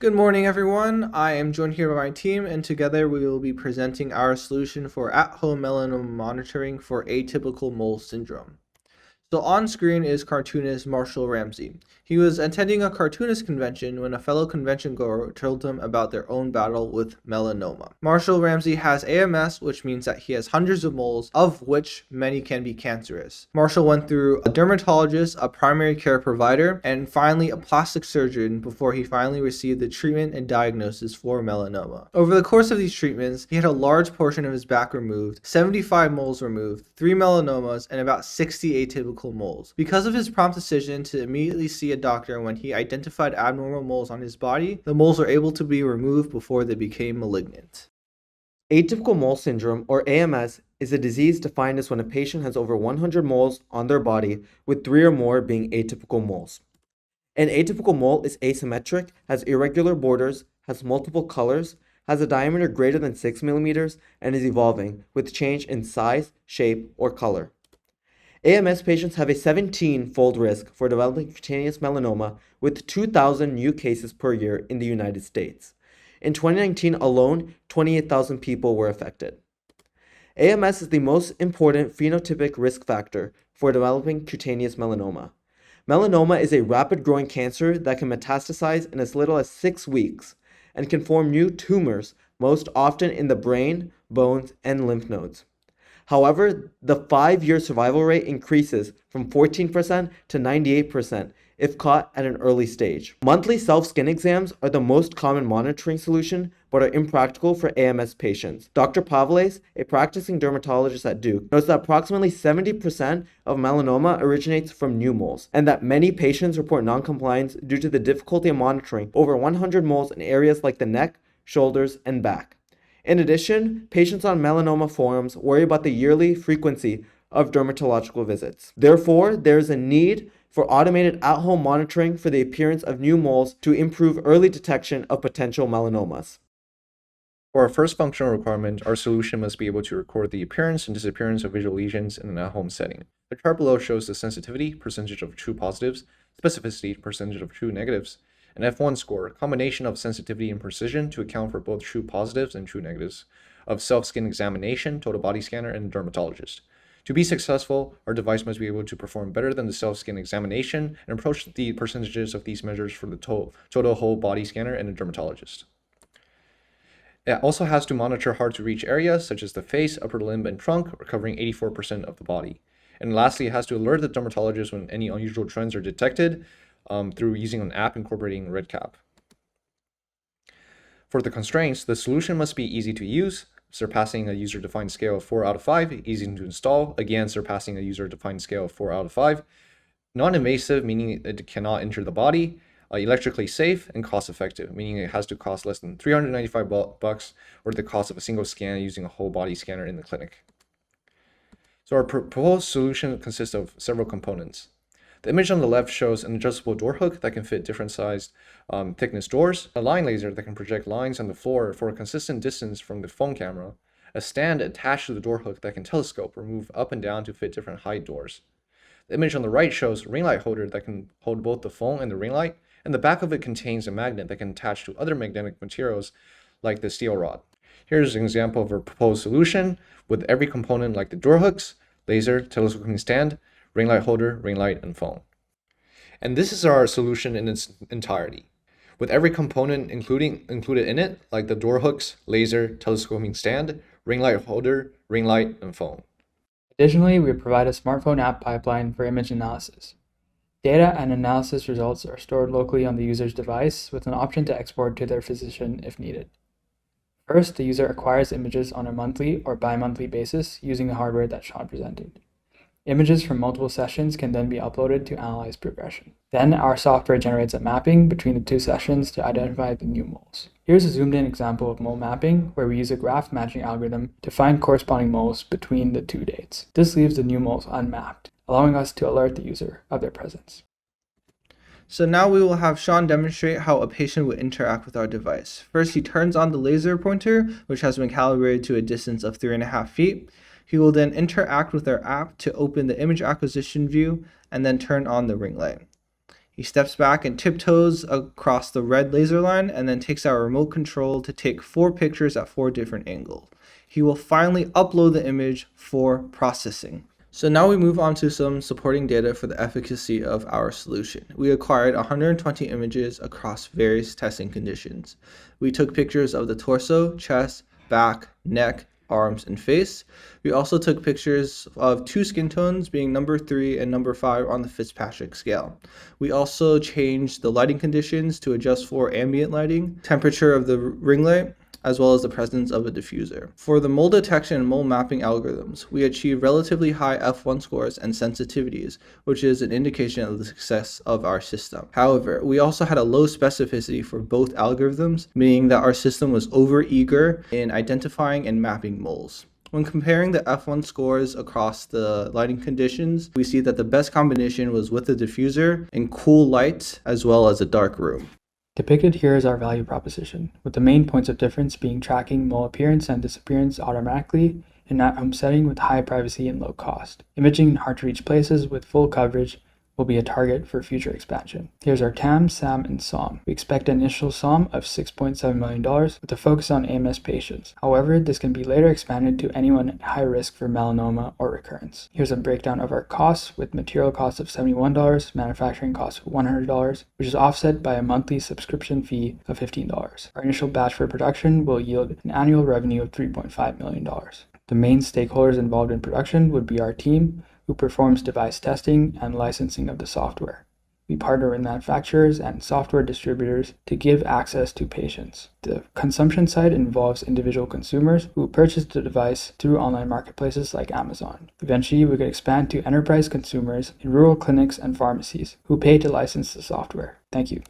Good morning, everyone. I am joined here by my team, and together we will be presenting our solution for at-home melanoma monitoring for atypical mole syndrome. So on screen is cartoonist Marshall Ramsey. He was attending a cartoonist convention when a fellow convention goer told him about their own battle with melanoma. Marshall Ramsey has AMS, which means that he has hundreds of moles, of which many can be cancerous. Marshall went through a dermatologist, a primary care provider, and finally a plastic surgeon before he finally received the treatment and diagnosis for melanoma. Over the course of these treatments, he had a large portion of his back removed, 75 moles removed, 3 melanomas, and about 60 atypical moles. Because of his prompt decision to immediately see a doctor when he identified abnormal moles on his body, the moles were able to be removed before they became malignant. Atypical mole syndrome, or AMS, is a disease defined as when a patient has over 100 moles on their body, with 3 or more being atypical moles. An atypical mole is asymmetric, has irregular borders, has multiple colors, has a diameter greater than 6 millimeters, and is evolving, with change in size, shape, or color. AMS patients have a 17-fold risk for developing cutaneous melanoma, with 2,000 new cases per year in the United States. In 2019 alone, 28,000 people were affected. AMS is the most important phenotypic risk factor for developing cutaneous melanoma. Melanoma is a rapid-growing cancer that can metastasize in as little as 6 weeks and can form new tumors, most often in the brain, bones, and lymph nodes. However, the 5-year survival rate increases from 14% to 98% if caught at an early stage. Monthly self-skin exams are the most common monitoring solution, but are impractical for AMS patients. Dr. Pavles, a practicing dermatologist at Duke, notes that approximately 70% of melanoma originates from new moles, and that many patients report noncompliance due to the difficulty of monitoring over 100 moles in areas like the neck, shoulders, and back. In addition, patients on melanoma forums worry about the yearly frequency of dermatological visits. Therefore, there is a need for automated at-home monitoring for the appearance of new moles to improve early detection of potential melanomas. For our first functional requirement, our solution must be able to record the appearance and disappearance of visual lesions in an at-home setting. The chart below shows the sensitivity, percentage of true positives, specificity, percentage of true negatives, an F1 score, a combination of sensitivity and precision to account for both true positives and true negatives, of self-skin examination, total body scanner, and dermatologist. To be successful, our device must be able to perform better than the self-skin examination and approach the percentages of these measures for the total whole body scanner and a dermatologist. It also has to monitor hard-to-reach areas such as the face, upper limb, and trunk, covering 84% of the body. And lastly, it has to alert the dermatologist when any unusual trends are detected through using an app incorporating RedCap. For the constraints, the solution must be easy to use, surpassing a user-defined scale of 4 out of 5, easy to install, again surpassing a user-defined scale of 4 out of 5, non-invasive, meaning it cannot enter the body, electrically safe, and cost-effective, meaning it has to cost less than $395 or the cost of a single scan using a whole body scanner in the clinic. So our proposed solution consists of several components. The image on the left shows an adjustable door hook that can fit different sized thickness doors, a line laser that can project lines on the floor for a consistent distance from the phone camera, a stand attached to the door hook that can telescope or move up and down to fit different height doors. The image on the right shows a ring light holder that can hold both the phone and the ring light, and the back of it contains a magnet that can attach to other magnetic materials like the steel rod. Here's an example of a proposed solution with every component like the door hooks, laser, telescoping stand, ring light holder, ring light, and phone. And this is our solution in its entirety, with every component included in it, like the door hooks, laser, telescoping stand, ring light holder, ring light, and phone. Additionally, we provide a smartphone app pipeline for image analysis. Data and analysis results are stored locally on the user's device with an option to export to their physician if needed. First, the user acquires images on a monthly or bi-monthly basis using the hardware that Sean presented. Images from multiple sessions can then be uploaded to analyze progression. Then our software generates a mapping between the 2 sessions to identify the new moles. Here's a zoomed in example of mole mapping where we use a graph matching algorithm to find corresponding moles between the 2 dates. This leaves the new moles unmapped, allowing us to alert the user of their presence. So now we will have Sean demonstrate how a patient would interact with our device. First, he turns on the laser pointer, which has been calibrated to a distance of 3.5 feet. He will then interact with our app to open the image acquisition view and then turn on the ring light. He steps back and tiptoes across the red laser line and then takes our remote control to take 4 pictures at 4 different angles. He will finally upload the image for processing. So now we move on to some supporting data for the efficacy of our solution. We acquired 120 images across various testing conditions. We took pictures of the torso, chest, back, neck, arms, and face. We also took pictures of 2 skin tones, being number 3 and number 5 on the Fitzpatrick scale. We also changed the lighting conditions to adjust for ambient lighting, temperature of the ring light, as well as the presence of a diffuser. For the mole detection and mole mapping algorithms, we achieved relatively high F1 scores and sensitivities, which is an indication of the success of our system. However, we also had a low specificity for both algorithms, meaning that our system was over-eager in identifying and mapping moles. When comparing the F1 scores across the lighting conditions, we see that the best combination was with the diffuser and cool light, as well as a dark room. Depicted here is our value proposition, with the main points of difference being tracking mole appearance and disappearance automatically in an at-home setting with high privacy and low cost. Imaging in hard-to-reach places with full coverage will be a target for future expansion. Here's our TAM, SAM, and SOM. We expect an initial SOM of $6.7 million with a focus on AMS patients. However, this can be later expanded to anyone at high risk for melanoma or recurrence. Here's a breakdown of our costs, with material costs of $71, manufacturing costs of $100, which is offset by a monthly subscription fee of $15. Our initial batch for production will yield an annual revenue of $3.5 million. The main stakeholders involved in production would be our team, who performs device testing and licensing of the software. We partner with manufacturers and software distributors to give access to patients. The consumption side involves individual consumers who purchase the device through online marketplaces like Amazon. Eventually, we could expand to enterprise consumers in rural clinics and pharmacies who pay to license the software. Thank you.